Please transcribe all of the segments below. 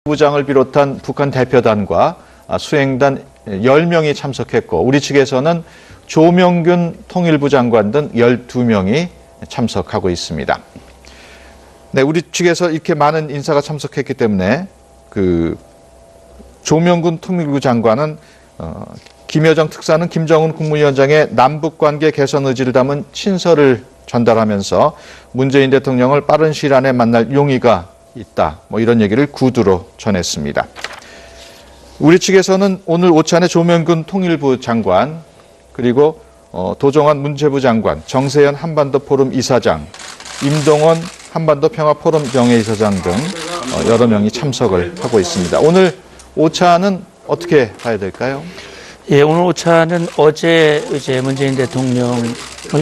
부장을 비롯한 북한 대표단과 수행단 10명이 참석했고 우리 측에서는 조명균 통일부 장관 등 12명이 참석하고 있습니다. 네, 우리 측에서 이렇게 많은 인사가 참석했기 때문에 조명균 통일부 장관은 김여정 특사는 김정은 국무위원장의 남북관계 개선 의지를 담은 친서를 전달하면서 문재인 대통령을 빠른 시일 안에 만날 용의가 있다. 이런 얘기를 구두로 전했습니다. 우리 측에서는 오늘 오찬에 조명균 통일부 장관, 그리고 도종환 문체부 장관, 정세현 한반도 포럼 이사장, 임동원 한반도 평화포럼 명예이사장 등 여러 명이 참석을 하고 있습니다. 오늘 오찬은 어떻게 봐야 될까요? 예, 오늘 오찬은 어제 이제 문재인 대통령을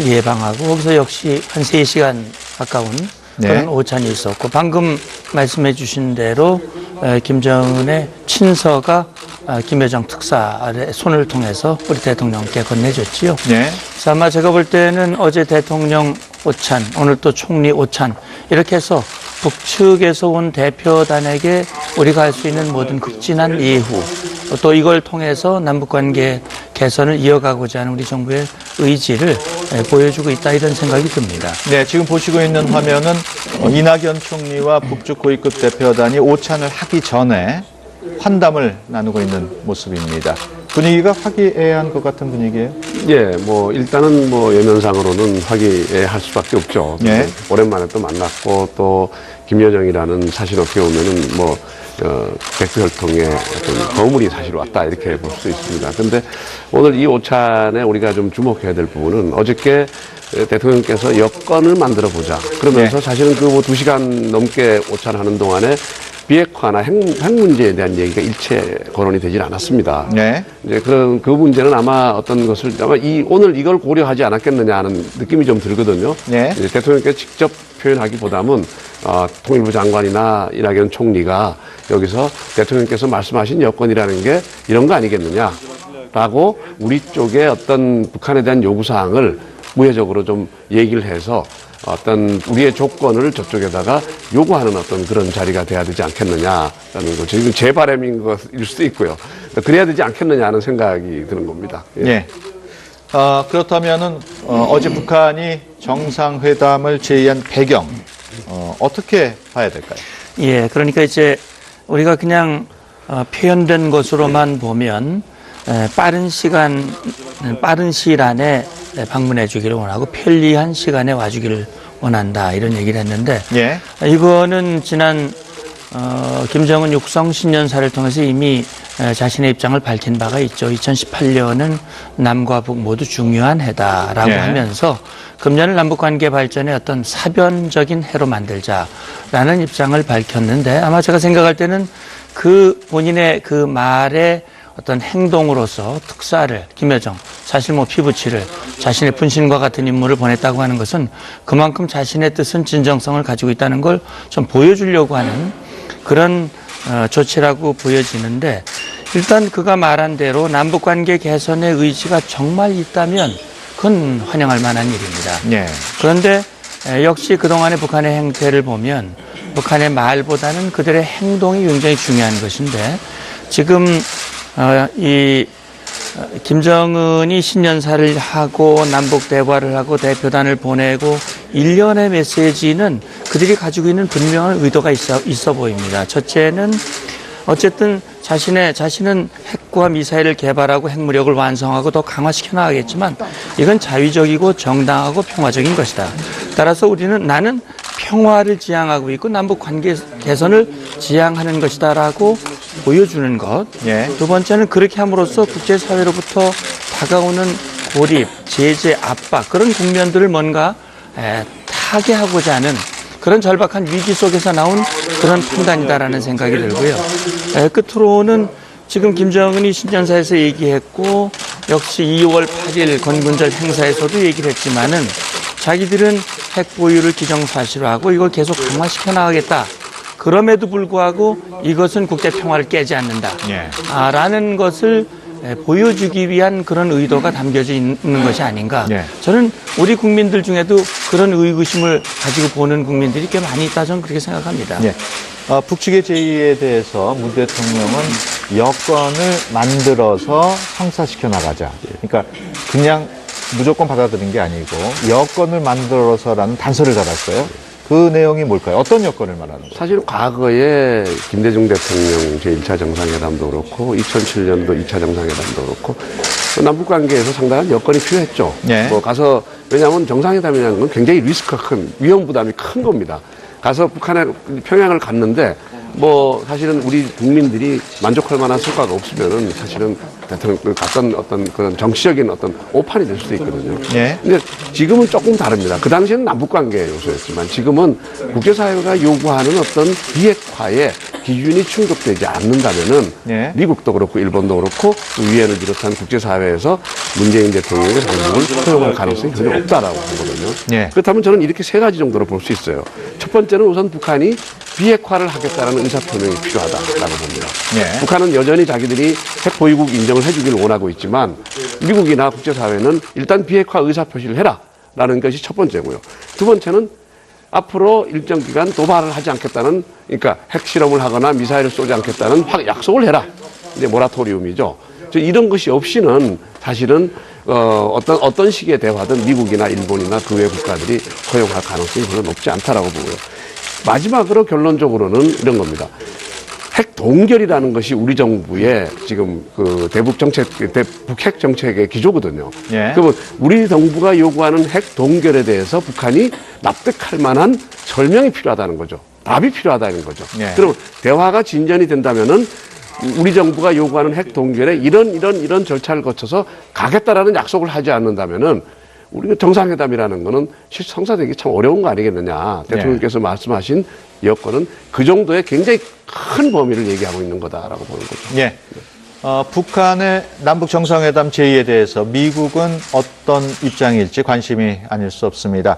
예방하고 거기서 역시 한 3시간 가까운 그런 오찬이 있었고 방금 말씀해 주신 대로 김정은의 친서가 김여정 특사의 손을 통해서 우리 대통령께 건네줬지요. 네. 그래서 아마 제가 볼 때는 어제 대통령 오찬, 오늘 또 총리 오찬 이렇게 해서 북측에서 온 대표단에게 우리가 할 수 있는 모든 극진한 예후 또 이걸 통해서 남북관계 개선을 이어가고자 하는 우리 정부의 의지를 보여주고 있다 이런 생각이 듭니다. 네, 지금 보시고 있는 화면은 이낙연 총리와 북측 고위급 대표단이 오찬을 하기 전에 환담을 나누고 있는 모습입니다. 분위기가 화기애애한 것 같은 분위기예요? 예, 일단은 여면상으로는 화기애애할 수밖에 없죠. 예. 오랜만에 또 만났고 또 김여정이라는 사실 어떻게 보면은 백두혈통의 어떤 거물이 사실 왔다 이렇게 볼 수 있습니다. 근데 오늘 이 오찬에 우리가 좀 주목해야 될 부분은 어저께 대통령께서 여건을 만들어 보자 그러면서 사실은 2시간 넘게 오찬하는 동안에 비핵화나 핵 문제에 대한 얘기가 일체 거론이 되질 않았습니다. 네. 이제 그 문제는 아마 어떤 것을 아마 오늘 이걸 고려하지 않았겠느냐 하는 느낌이 좀 들거든요. 네. 이제 대통령께서 직접 표현하기보다는 통일부 장관이나 이낙연 총리가 여기서 대통령께서 말씀하신 여건이라는 게 이런 거 아니겠느냐라고 우리 쪽에 어떤 북한에 대한 요구사항을 우회적으로 좀 얘기를 해서 어떤 우리의 조건을 저쪽에다가 요구하는 어떤 그런 자리가 돼야 되지 않겠느냐라는 거죠. 지금 제 바람인 것일 수도 있고요. 그래야 되지 않겠느냐 하는 생각이 드는 겁니다. 예. 네. 그렇다면은 어제 북한이 정상회담을 제의한 배경 어떻게 봐야 될까요? 예, 그러니까 이제 우리가 그냥 표현된 것으로만 보면 빠른 시일 안에 방문해 주기를 원하고 편리한 시간에 와주기를 원한다 이런 얘기를 했는데 예. 이거는 지난 김정은 육성 신년사를 통해서 이미 자신의 입장을 밝힌 바가 있죠. 2018년은 남과 북 모두 중요한 해다라고 하면서 금년을 남북관계 발전의 어떤 사변적인 해로 만들자라는 입장을 밝혔는데 아마 제가 생각할 때는 그 본인의 그 말에 어떤 행동으로서 특사를 김여정 사실 피부치를 자신의 분신과 같은 인물을 보냈다고 하는 것은 그만큼 자신의 뜻은 진정성을 가지고 있다는 걸 좀 보여주려고 하는 그런 조치라고 보여지는데 일단 그가 말한 대로 남북관계 개선의 의지가 정말 있다면 그건 환영할 만한 일입니다. 네. 그런데 역시 그동안의 북한의 행태를 보면 북한의 말보다는 그들의 행동이 굉장히 중요한 것인데 지금 김정은이 신년사를 하고 남북 대화를 하고 대표단을 보내고 일련의 메시지는 그들이 가지고 있는 분명한 의도가 있어 보입니다. 첫째는 어쨌든 자신은 핵과 미사일을 개발하고 핵무력을 완성하고 더 강화시켜 나가겠지만 이건 자위적이고 정당하고 평화적인 것이다. 따라서 나는 평화를 지향하고 있고 남북 관계 개선을 지향하는 것이다라고 보여주는 것. 예. 두 번째는 그렇게 함으로써 국제사회로부터 다가오는 고립, 제재, 압박 그런 국면들을 뭔가 타개하고자 하는 그런 절박한 위기 속에서 나온 그런 판단이다라는 생각이 들고요. 끝으로는 지금 김정은이 신년사에서 얘기했고 역시 2월 8일 건군절 행사에서도 얘기를 했지만은 자기들은 핵 보유를 기정사실화하고 이걸 계속 강화시켜 나가겠다. 그럼에도 불구하고 이것은 국제 평화를 깨지 않는다. 라는 것을 보여주기 위한 그런 의도가 담겨져 있는 것이 아닌가. 저는 우리 국민들 중에도 그런 의구심을 가지고 보는 국민들이 꽤 많이 있다 저는 그렇게 생각합니다. 북측의 제의에 대해서 문 대통령은 여건을 만들어서 성사시켜 나가자. 그러니까 그냥 무조건 받아들인 게 아니고 여건을 만들어서라는 단서를 달았어요. 그 내용이 뭘까요? 어떤 여건을 말하는 거예요? 사실 과거에 김대중 대통령 제1차 정상회담도 그렇고 2007년도 2차 정상회담도 그렇고 남북 관계에서 상당한 여건이 필요했죠. 네. 뭐 가서 왜냐하면 정상회담이라는 건 굉장히 리스크가 큰 위험 부담이 큰 겁니다. 가서 평양을 갔는데 뭐 사실은 우리 국민들이 만족할 만한 성과가 없으면은 사실은 대통령 갔던 어떤 그런 정치적인 어떤 오판이 될 수도 있거든요. 네. 근데 지금은 조금 다릅니다. 그 당시에는 남북관계 요소였지만 지금은 국제사회가 요구하는 어떤 비핵화의 기준이 충족되지 않는다면은 네. 미국도 그렇고 일본도 그렇고 또 유엔을 비롯한 국제사회에서 문재인 대통령의 방문을 허용할 가능성이 전혀 없다라고 보거든요. 네. 그렇다면 저는 이렇게 세 가지 정도로 볼 수 있어요. 첫 번째는 우선 북한이 비핵화를 하겠다는 의사표명이 필요하다라고 봅니다. 네. 북한은 여전히 자기들이 핵 보유국 인정을 해주기를 원하고 있지만 미국이나 국제사회는 일단 비핵화 의사표시를 해라라는 것이 첫 번째고요. 두 번째는 앞으로 일정 기간 도발을 하지 않겠다는, 그러니까 핵실험을 하거나 미사일을 쏘지 않겠다는 약속을 해라. 이제 모라토리움이죠. 이런 것이 없이는 사실은 어떤 식의 대화든 미국이나 일본이나 그 외 국가들이 허용할 가능성이 별로 높지 않다라고 보고요. 마지막으로 결론적으로는 이런 겁니다. 핵 동결이라는 것이 우리 정부의 지금 그 북핵 정책의 기조거든요. 예. 그러면 우리 정부가 요구하는 핵 동결에 대해서 북한이 납득할 만한 설명이 필요하다는 거죠. 답이 필요하다는 거죠. 예. 그럼 대화가 진전이 된다면은 우리 정부가 요구하는 핵 동결에 이런 절차를 거쳐서 가겠다라는 약속을 하지 않는다면은 우리가 정상회담이라는 거는 성사되기 참 어려운 거 아니겠느냐. 대통령께서 말씀하신 여건은 그 정도의 굉장히 큰 범위를 얘기하고 있는 거다라고 보는 거죠. 예. 북한의 남북 정상회담 제의에 대해서 미국은 어떤 입장일지 관심이 아닐 수 없습니다.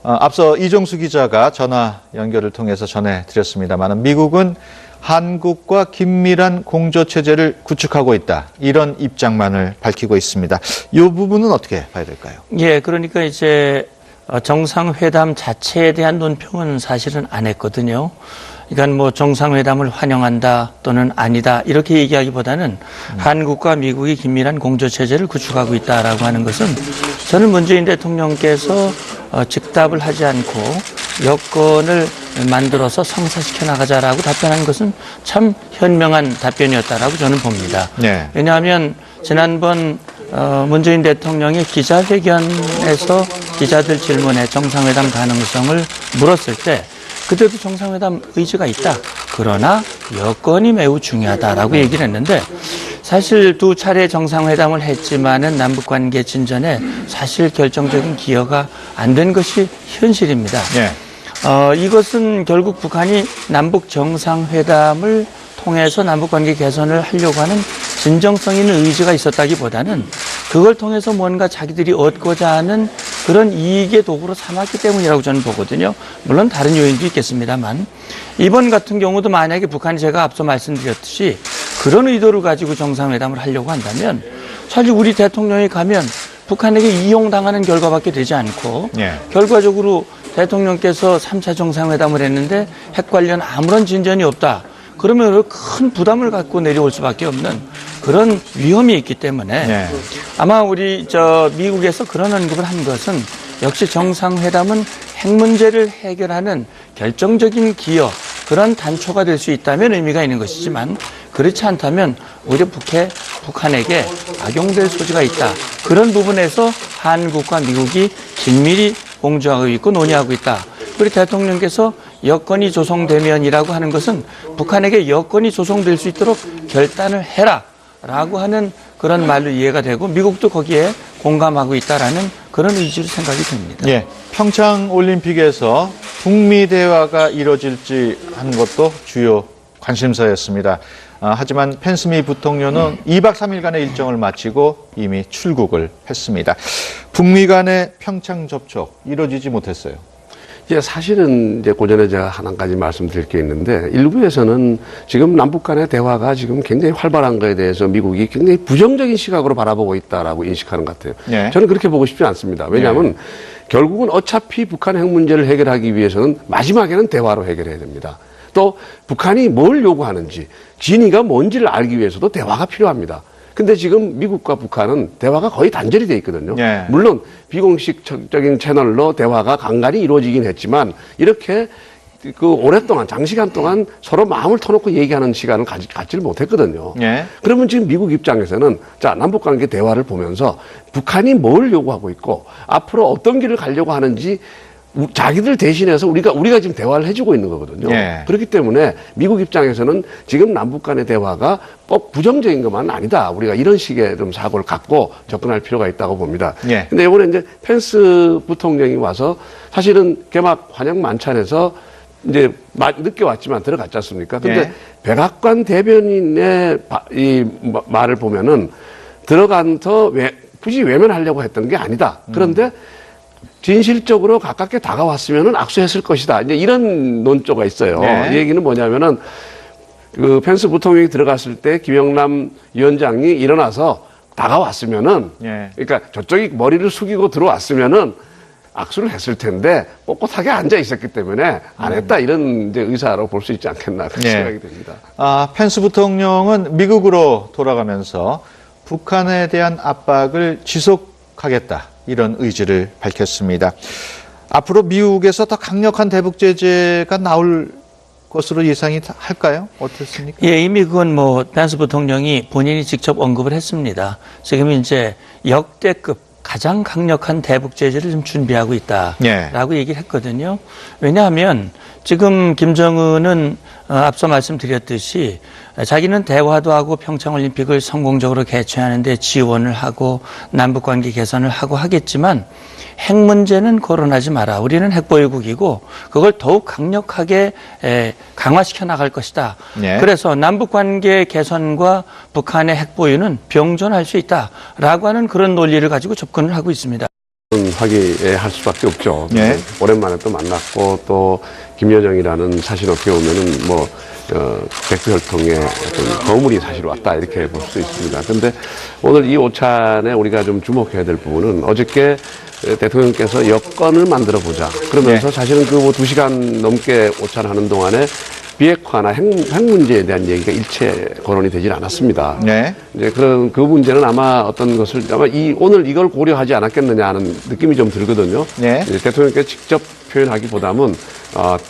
앞서 이종수 기자가 전화 연결을 통해서 전해드렸습니다만 미국은 한국과 긴밀한 공조체제를 구축하고 있다. 이런 입장만을 밝히고 있습니다. 이 부분은 어떻게 봐야 될까요? 예, 그러니까 이제 정상회담 자체에 대한 논평은 사실은 안 했거든요. 그러니까 뭐 정상회담을 환영한다 또는 아니다 이렇게 얘기하기보다는 한국과 미국이 긴밀한 공조체제를 구축하고 있다라고 하는 것은 저는 문재인 대통령께서 즉답을 하지 않고 여건을 만들어서 성사시켜 나가자라고 답변한 것은 참 현명한 답변이었다라고 저는 봅니다. 네. 왜냐하면 지난번 문재인 대통령이 기자회견에서 기자들 질문에 정상회담 가능성을 물었을 때 그때도 정상회담 의지가 있다. 그러나 여건이 매우 중요하다라고 얘기를 했는데 사실 두 차례 정상회담을 했지만은 남북관계 진전에 사실 결정적인 기여가 안 된 것이 현실입니다. 네. 이것은 결국 북한이 남북 정상회담을 통해서 남북관계 개선을 하려고 하는 진정성 있는 의지가 있었다기보다는 그걸 통해서 뭔가 자기들이 얻고자 하는 그런 이익의 도구로 삼았기 때문이라고 저는 보거든요. 물론 다른 요인도 있겠습니다만 이번 같은 경우도 만약에 북한이 제가 앞서 말씀드렸듯이 그런 의도를 가지고 정상회담을 하려고 한다면 사실 우리 대통령이 가면 북한에게 이용당하는 결과밖에 되지 않고 예. 결과적으로 대통령께서 3차 정상회담을 했는데 핵 관련 아무런 진전이 없다. 그러면 큰 부담을 갖고 내려올 수밖에 없는 그런 위험이 있기 때문에 네. 아마 우리 미국에서 그런 언급을 한 것은 역시 정상회담은 핵 문제를 해결하는 결정적인 기여 그런 단초가 될 수 있다면 의미가 있는 것이지만 그렇지 않다면 오히려 북한에게 악용될 소지가 있다. 그런 부분에서 한국과 미국이 긴밀히 공조하고 있고 논의하고 있다. 그리고 대통령께서 여건이 조성되면이라고 하는 것은 북한에게 여건이 조성될 수 있도록 결단을 해라 라고 하는 그런 말로 이해가 되고 미국도 거기에 공감하고 있다라는 그런 의지로 생각이 듭니다. 예. 평창 올림픽에서 북미 대화가 이뤄질지 하는 것도 주요 관심사였습니다. 하지만 펜스미 부통령은 2박 3일간의 일정을 마치고 이미 출국을 했습니다. 북미 간의 평창 접촉 이뤄지지 못했어요. 사실은 이제 고전에 제가 한 가지 말씀드릴 게 있는데 일부에서는 지금 남북 간의 대화가 지금 굉장히 활발한 거에 대해서 미국이 굉장히 부정적인 시각으로 바라보고 있다라고 인식하는 것 같아요. 네. 저는 그렇게 보고 싶지 않습니다. 왜냐하면 결국은 어차피 북한 핵 문제를 해결하기 위해서는 마지막에는 대화로 해결해야 됩니다. 또 북한이 뭘 요구하는지, 진위가 뭔지를 알기 위해서도 대화가 필요합니다. 근데 지금 미국과 북한은 대화가 거의 단절이 돼 있거든요. 예. 물론 비공식적인 채널로 대화가 간간히 이루어지긴 했지만 이렇게 그 오랫동안 장시간 동안 서로 마음을 터놓고 얘기하는 시간을 갖지를 못했거든요. 예. 그러면 지금 미국 입장에서는 자 남북관계 대화를 보면서 북한이 뭘 요구하고 있고 앞으로 어떤 길을 가려고 하는지 자기들 대신해서 우리가 지금 대화를 해주고 있는 거거든요. 예. 그렇기 때문에 미국 입장에서는 지금 남북 간의 대화가 꼭 부정적인 것만은 아니다. 우리가 이런 식의 좀 사고를 갖고 접근할 필요가 있다고 봅니다. 예. 근데 이번에 이제 펜스 부통령이 와서 사실은 개막 환영 만찬에서 이제 늦게 왔지만 들어갔지 않습니까? 근데 예. 백악관 대변인의 이 말을 보면은 들어가서 굳이 외면하려고 했던 게 아니다. 그런데 진실적으로 가깝게 다가왔으면은 악수했을 것이다. 이제 이런 논조가 있어요. 네. 이 얘기는 뭐냐면은 그 펜스 부통령이 들어갔을 때 김영남 위원장이 일어나서 다가왔으면은 예. 그러니까 저쪽이 머리를 숙이고 들어왔으면은 악수를 했을 텐데 꼿꼿하게 앉아 있었기 때문에 안 했다 이런 이제 의사로 볼 수 있지 않겠나 그런 네. 생각이 듭니다. 펜스 부통령은 미국으로 돌아가면서 북한에 대한 압박을 지속하겠다. 이런 의지를 밝혔습니다. 앞으로 미국에서 더 강력한 대북 제재가 나올 것으로 예상이 할까요? 어떻습니까? 예, 이미 그건 펜스 부통령이 본인이 직접 언급을 했습니다. 지금 이제 역대급 가장 강력한 대북 제재를 좀 준비하고 있다라고 얘기를 했거든요. 왜냐하면 지금 김정은은 앞서 말씀드렸듯이 자기는 대화도 하고 평창올림픽을 성공적으로 개최하는 데 지원을 하고 남북관계 개선을 하고 하겠지만 핵 문제는 거론하지 마라. 우리는 핵보유국이고 그걸 더욱 강력하게 강화시켜 나갈 것이다. 네. 그래서 남북관계 개선과 북한의 핵보유는 병존할 수 있다라고 하는 그런 논리를 가지고 접근을 하고 있습니다. 화기애애할 수밖에 없죠. 네. 오랜만에 또 만났고 또 김여정이라는 사실 어떻게 보면은 백두혈통의 어떤 거물이 사실 왔다 이렇게 볼 수도 있습니다. 근데 오늘 이 오찬에 우리가 좀 주목해야 될 부분은 어저께 대통령께서 여건을 만들어 보자. 그러면서 네. 사실은 그 2시간 넘게 오찬하는 동안에 비핵화나 핵 문제에 대한 얘기가 일체 거론이 되질 않았습니다. 네. 이제 그 문제는 아마 어떤 것을 아마 오늘 이걸 고려하지 않았겠느냐 하는 느낌이 좀 들거든요. 네. 이제 대통령께서 직접 표현하기보다는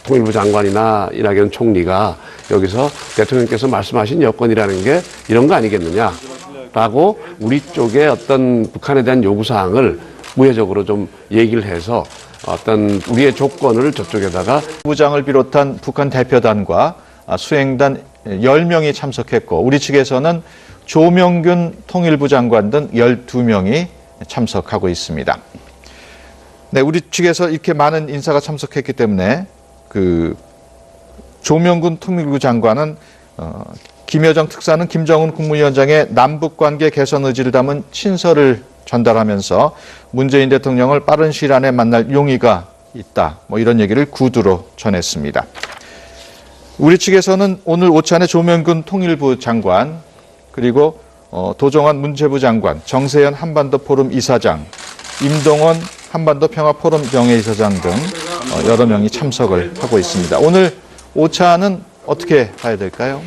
통일부 장관이나 이낙연 총리가 여기서 대통령께서 말씀하신 여건이라는 게 이런 거 아니겠느냐라고 우리 쪽에 어떤 북한에 대한 요구사항을 우회적으로 좀 얘기를 해서 어떤 우리의 조건을 저쪽에다가 부장을 비롯한 북한 대표단과 수행단 10명이 참석했고 우리 측에서는 조명균 통일부 장관 등 12명이 참석하고 있습니다. 네, 우리 측에서 이렇게 많은 인사가 참석했기 때문에 그 조명균 통일부 장관은 김여정 특사는 김정은 국무위원장의 남북관계 개선 의지를 담은 친서를 전달하면서 문재인 대통령을 빠른 시일 안에 만날 용의가 있다. 이런 얘기를 구두로 전했습니다. 우리 측에서는 오늘 오찬에 조명균 통일부 장관 그리고 도종환 문체부 장관, 정세현 한반도 포럼 이사장, 임동원 한반도 평화 포럼 명예이사장 등 여러 명이 참석을 하고 있습니다. 오늘 오찬은 어떻게 봐야 될까요?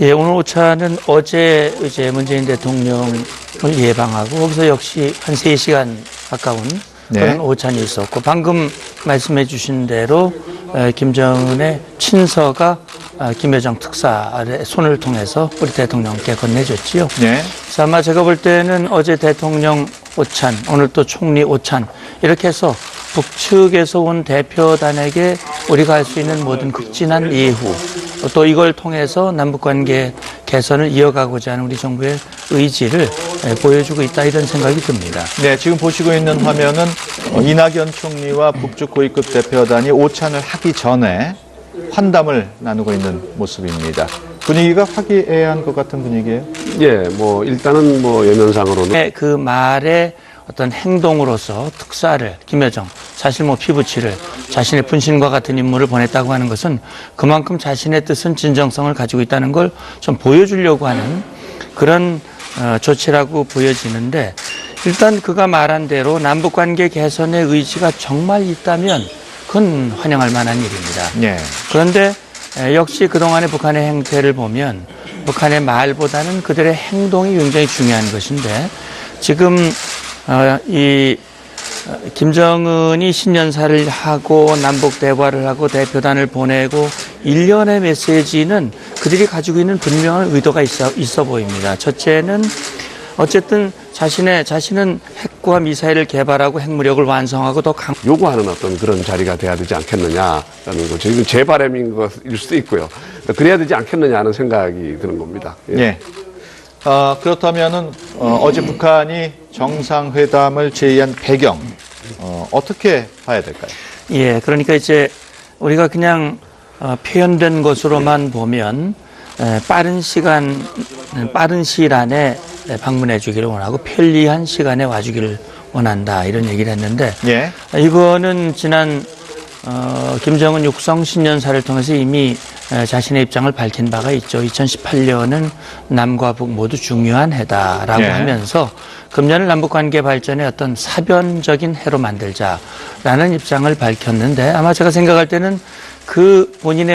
예, 오늘 오찬은 어제 이제 문재인 대통령을 예방하고 거기서 역시 한 3시간 가까운 그런 오찬이 있었고 방금 말씀해 주신 대로 김정은의 친서가 김여정 특사의 손을 통해서 우리 대통령께 건네줬지요. 네. 그래서 아마 제가 볼 때는 어제 대통령 오찬, 오늘 또 총리 오찬 이렇게 해서 북측에서 온 대표단에게 우리가 할 수 있는 모든 극진한 예후 또 이걸 통해서 남북관계 개선을 이어가고자 하는 우리 정부의 의지를 보여주고 있다 이런 생각이 듭니다. 네, 지금 보시고 있는 화면은 이낙연 총리와 북측 고위급 대표단이 오찬을 하기 전에 환담을 나누고 있는 모습입니다. 분위기가 화기애애한 것 같은 분위기예요? 예, 일단은 외면상으로는 그 말의 어떤 행동으로서 특사를 김여정 사실 피부치를 자신의 분신과 같은 인물을 보냈다고 하는 것은 그만큼 자신의 뜻은 진정성을 가지고 있다는 걸 좀 보여주려고 하는 그런 조치라고 보여지는데 일단 그가 말한 대로 남북관계 개선의 의지가 정말 있다면 그건 환영할 만한 일입니다. 네. 그런데 역시 그동안의 북한의 행태를 보면 북한의 말보다는 그들의 행동이 굉장히 중요한 것인데 지금 김정은이 신년사를 하고 남북 대화를 하고 대표단을 보내고 일련의 메시지는 그들이 가지고 있는 분명한 의도가 있어 보입니다. 첫째는 어쨌든 자신은 핵과 미사일을 개발하고 핵무력을 완성하고 더 요구하는 어떤 그런 자리가 돼야 되지 않겠느냐라는 거죠. 이건 제 바람인 것일 수도 있고요. 그래야 되지 않겠느냐 하는 생각이 드는 겁니다. 예. 예. 그렇다면은 어제 북한이 정상회담을 제의한 배경 어떻게 봐야 될까요? 예, 그러니까 이제 우리가 그냥 표현된 것으로만 보면 빠른 시일 안에 방문해 주기를 원하고 편리한 시간에 와주기를 원한다 이런 얘기를 했는데 예. 이거는 지난 김정은 육성 신년사를 통해서 이미 자신의 입장을 밝힌 바가 있죠. 2018년은 남과 북 모두 중요한 해다라고 예. 하면서 금년을 남북관계 발전의 어떤 사변적인 해로 만들자라는 입장을 밝혔는데 아마 제가 생각할 때는 그 본인의